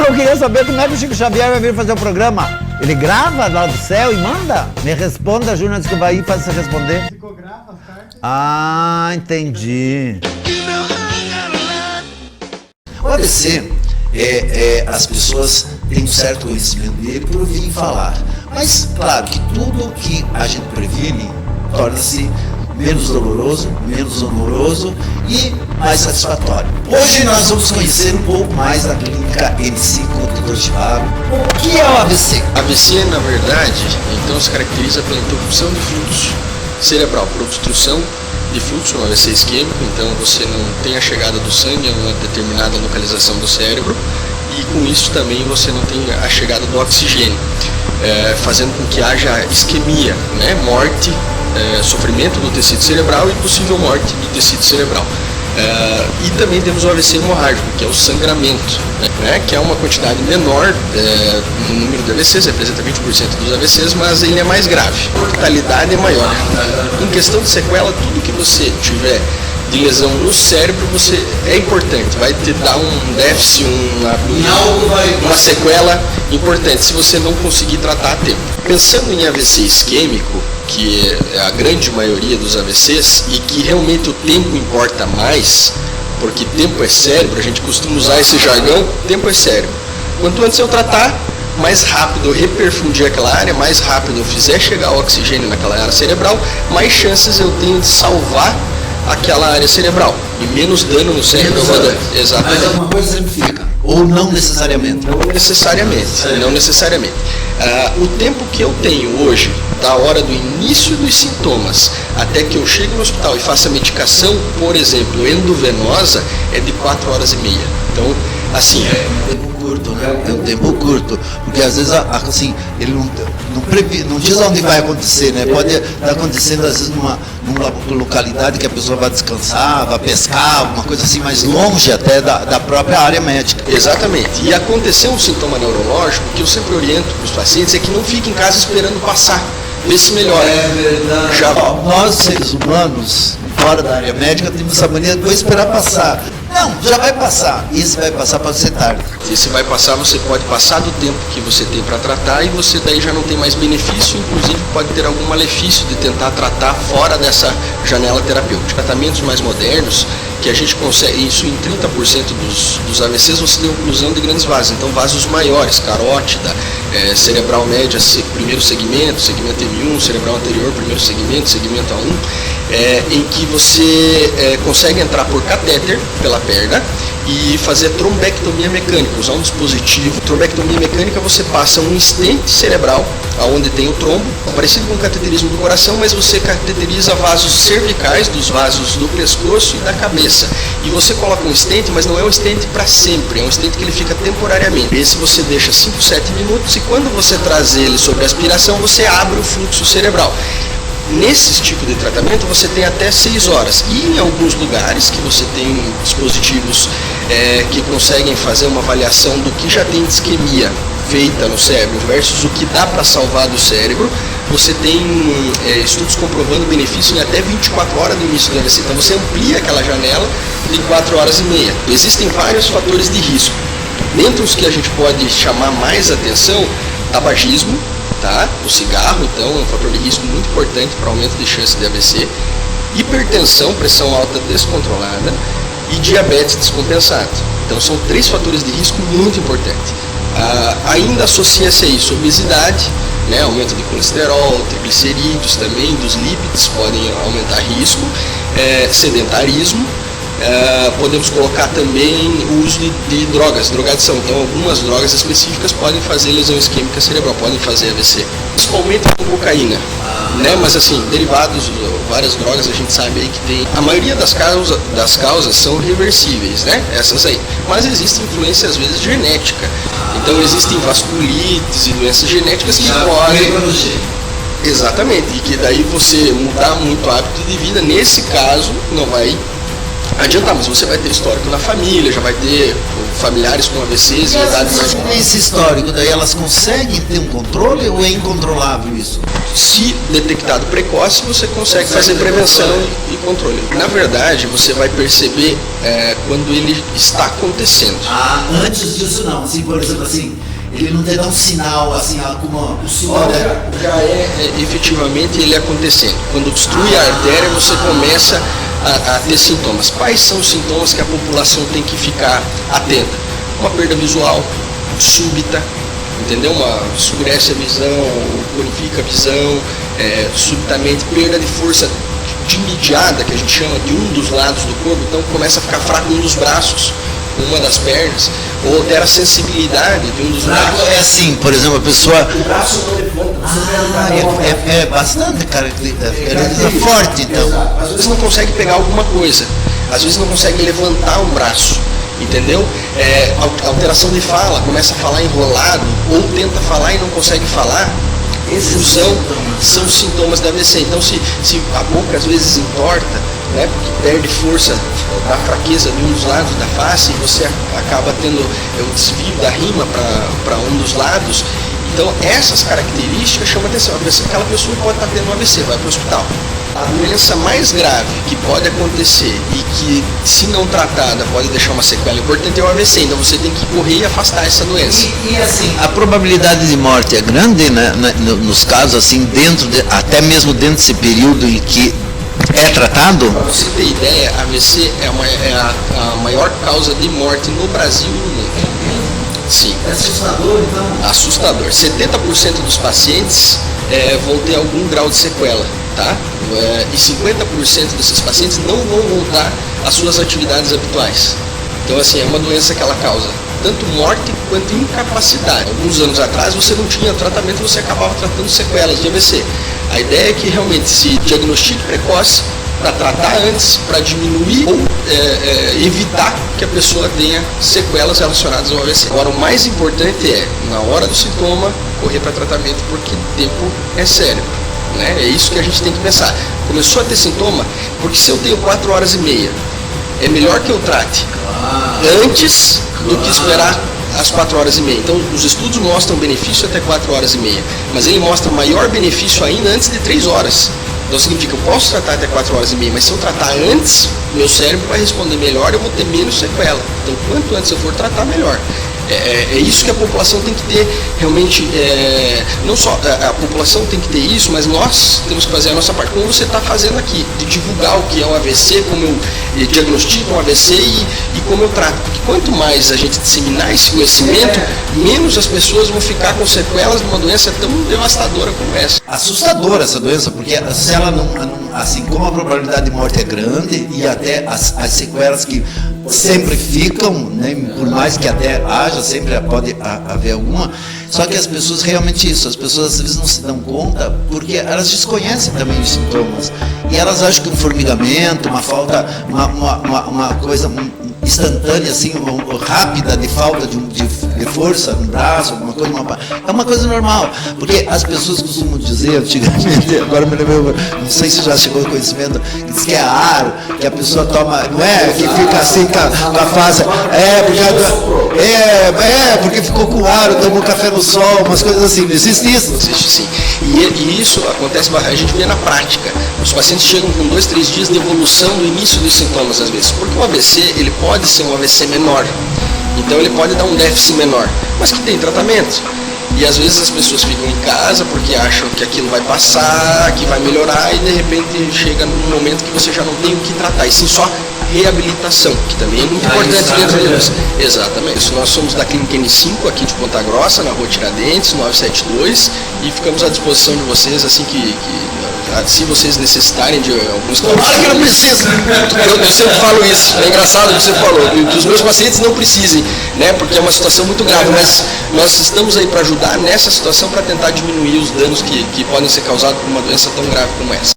eu queria saber como é que o Chico Xavier vai vir fazer o programa. Ele grava lá do céu e manda? Me responda, Júnior Escobaí, faz você responder. Psicografa as cartas. Ah, entendi. O AVC, as pessoas têm um certo conhecimento dele por ouvirem falar. Mas, claro, que tudo que a gente previne torna-se menos doloroso, menos honoroso e mais satisfatório. Hoje nós vamos conhecer um pouco mais da clínica MC Contador de Vago. O que é o AVC? AVC, na verdade, então se caracteriza pela interrupção de fluxo cerebral, por obstrução de fluxo, um AVC isquêmico, então você não tem a chegada do sangue a uma determinada localização do cérebro e com isso também você não tem a chegada do oxigênio, fazendo com que haja isquemia, né? Morte, sofrimento do tecido cerebral e possível morte do tecido cerebral. E também temos o AVC hemorrágico, que é o sangramento, né? Que é uma quantidade menor no número de AVCs, representa 20% dos AVCs, mas ele é mais grave, a mortalidade é maior. Em questão de sequela, tudo que você tiver de lesão no cérebro é importante, vai te dar um déficit, uma sequela importante, se você não conseguir tratar a tempo. Pensando em AVC isquêmico, que é a grande maioria dos AVCs, e que realmente o tempo importa mais, porque tempo é cérebro, a gente costuma usar esse jargão, tempo é cérebro. Quanto antes eu tratar, mais rápido eu reperfundir aquela área, mais rápido eu fizer chegar o oxigênio naquela área cerebral, mais chances eu tenho de salvar aquela área cerebral e menos dano no cérebro eu vou dar. Exatamente. Mas alguma coisa sempre fica, ou não necessariamente? Não necessariamente. O tempo que eu tenho hoje, da hora do início dos sintomas até que eu chegue no hospital e faça a medicação, por exemplo, endovenosa, é de 4 horas e meia. Então, assim... curto, né? É um tempo curto, porque às vezes assim, ele não diz onde vai acontecer, né? Pode estar acontecendo às vezes numa localidade que a pessoa vai descansar, vai pescar, alguma coisa assim mais longe até da própria área médica. Exatamente. E acontecer um sintoma neurológico, que eu sempre oriento para os pacientes é que não fique em casa esperando passar, vê se melhora. É verdade. Nós, seres humanos, fora da área médica, temos essa mania de vou esperar passar. Não, já vai passar. Esse vai passar, pode ser tarde. Esse vai passar, você pode passar do tempo que você tem para tratar e você daí já não tem mais benefício, inclusive pode ter algum malefício de tentar tratar fora dessa janela terapêutica. Tratamentos mais modernos, que a gente consegue, isso em 30% dos AVCs você tem oclusão de grandes vasos, então vasos maiores, carótida, cerebral média, primeiro segmento M1, cerebral anterior, primeiro segmento A1, em que você consegue entrar por catéter pela perna e fazer trombectomia mecânica, usar um dispositivo. Trombectomia mecânica, você passa um stent cerebral, onde tem o trombo, parecido com o cateterismo do coração, mas você cateteriza vasos cervicais, dos vasos do pescoço e da cabeça. E você coloca um stent, mas não é um stent para sempre, é um stent que ele fica temporariamente. Esse você deixa 5, 7 minutos e quando você traz ele sobre aspiração, você abre o fluxo cerebral. Nesse tipo de tratamento você tem até 6 horas e em alguns lugares que você tem dispositivos que conseguem fazer uma avaliação do que já tem de isquemia feita no cérebro versus o que dá para salvar do cérebro, você tem estudos comprovando benefício em até 24 horas do início do AVC, então você amplia aquela janela de 4 horas e meia. Existem vários fatores de risco, dentre os que a gente pode chamar mais atenção, tabagismo, tá? O cigarro, então, é um fator de risco muito importante para aumento de chance de AVC, hipertensão, pressão alta descontrolada e diabetes descompensado. Então, são 3 fatores de risco muito importantes. Ainda associa-se a isso obesidade, né? Aumento de colesterol, triglicerídeos também, dos lípidos podem aumentar risco, sedentarismo. Podemos colocar também o uso de drogas, drogadição. Então, algumas drogas específicas podem fazer lesão isquêmica cerebral, podem fazer AVC. Principalmente com cocaína, né? Mas assim, derivados, várias drogas a gente sabe aí que tem. A maioria das causas são reversíveis, né? Essas aí. Mas existe influência às vezes genética. Então existem vasculites e doenças genéticas que podem. Exatamente, e que daí você mudar muito o hábito de vida, nesse caso, não vai adiantar, mas você vai ter histórico na família, já vai ter familiares com AVCs e idades mais. Esse histórico, daí elas conseguem ter um controle ou é incontrolável isso? Se detectado precoce, você consegue fazer prevenção e controle. Na verdade, você vai perceber quando ele está acontecendo. Antes disso não, assim, por exemplo, assim, ele não te dá um sinal, assim, como... O sinal já é efetivamente ele acontecendo. Quando destrui a artéria, você começa a ter sintomas. Quais são os sintomas que a população tem que ficar atenta? Uma perda visual súbita, entendeu? Escurece a visão, purifica a visão, subitamente perda de força de imediata, que a gente chama de um dos lados do corpo, então começa a ficar fraco um dos braços, uma das pernas, ou altera a sensibilidade de um dos lados. É assim, por exemplo, a pessoa... O braço não levanta, é bastante característica forte, então. Às vezes não consegue pegar alguma coisa, às vezes não consegue levantar um braço, entendeu? Alteração de fala, começa a falar enrolado, ou tenta falar e não consegue falar. Esses são sintomas da AVC. Então, se a boca às vezes entorta, né, porque perde força da fraqueza de um dos lados da face, e você acaba tendo o desvio da rima para um dos lados. Então, essas características chamam atenção. Aquela pessoa pode estar tendo um AVC, vai para o hospital. A doença mais grave que pode acontecer e que, se não tratada, pode deixar uma sequela importante é o AVC. Então você tem que correr e afastar essa doença. E assim, a probabilidade de morte é grande, né, nos casos assim, até mesmo dentro desse período em que é tratado? Para você ter ideia, a AVC é a maior causa de morte no Brasil e no mundo. Sim. É assustador, então? Assustador. 70% dos pacientes vão ter algum grau de sequela, tá? E 50% desses pacientes não vão voltar às suas atividades habituais. Então, assim, é uma doença que ela causa tanto morte quanto incapacidade. Alguns anos atrás você não tinha tratamento, você acabava tratando sequelas de AVC. A ideia é que realmente se diagnostique precoce para tratar antes, para diminuir ou evitar que a pessoa tenha sequelas relacionadas ao AVC. Agora, o mais importante é, na hora do sintoma, correr para tratamento, porque o tempo é sério. Né? É isso que a gente tem que pensar. Começou a ter sintoma, porque se eu tenho 4 horas e meia, é melhor que eu trate antes do que esperar às 4 horas e meia. Então, os estudos mostram benefício até 4 horas e meia, mas ele mostra maior benefício ainda antes de 3 horas. Então significa que eu posso tratar até 4 horas e meia, mas se eu tratar antes, meu cérebro vai responder melhor e eu vou ter menos sequela. Então, quanto antes eu for tratar, melhor. É isso que a população tem que ter realmente, não só a população tem que ter isso, mas nós temos que fazer a nossa parte, como você está fazendo aqui, de divulgar o que é um AVC, como eu diagnostico um AVC e como eu trato. Porque quanto mais a gente disseminar esse conhecimento, menos as pessoas vão ficar com sequelas de uma doença tão devastadora como essa. Assustadora essa doença, porque se ela não assim como a probabilidade de morte é grande e até as sequelas que sempre ficam, né, por mais que até haja, sempre pode haver alguma, só que as pessoas realmente as pessoas às vezes não se dão conta porque elas desconhecem também os sintomas e elas acham que um formigamento, uma falta, uma coisa instantânea, assim, rápida, de falta de força no braço, alguma coisa, é uma coisa normal, porque as pessoas costumam dizer, antigamente, agora me lembro, não sei se já chegou ao conhecimento, que diz que é ar, que a pessoa toma, não é, que fica assim com a face, porque ficou com ar, tomou café no sol, umas coisas assim, não existe isso? Existe sim, e isso acontece, a gente vê na prática, os pacientes chegam com 2, 3 dias de evolução no início dos sintomas às vezes, porque o AVC, ele pode ser um AVC menor, então ele pode dar um déficit menor, mas que tem tratamento. E às vezes as pessoas ficam em casa porque acham que aquilo vai passar, que vai melhorar e de repente chega num momento que você já não tem o que tratar, e sim só reabilitação, que também é muito importante dentro disso. Exatamente. Nós somos da Clínica N5 aqui de Ponta Grossa, na Rua Tiradentes, 972, e ficamos à disposição de vocês assim que se vocês necessitarem de alguns trabalhos. Claro que não precisa. Eu sempre falo isso. É engraçado que você falou, que os meus pacientes não precisem, né? Porque é uma situação muito grave, mas nós estamos aí para ajudar nessa situação para tentar diminuir os danos que podem ser causados por uma doença tão grave como essa.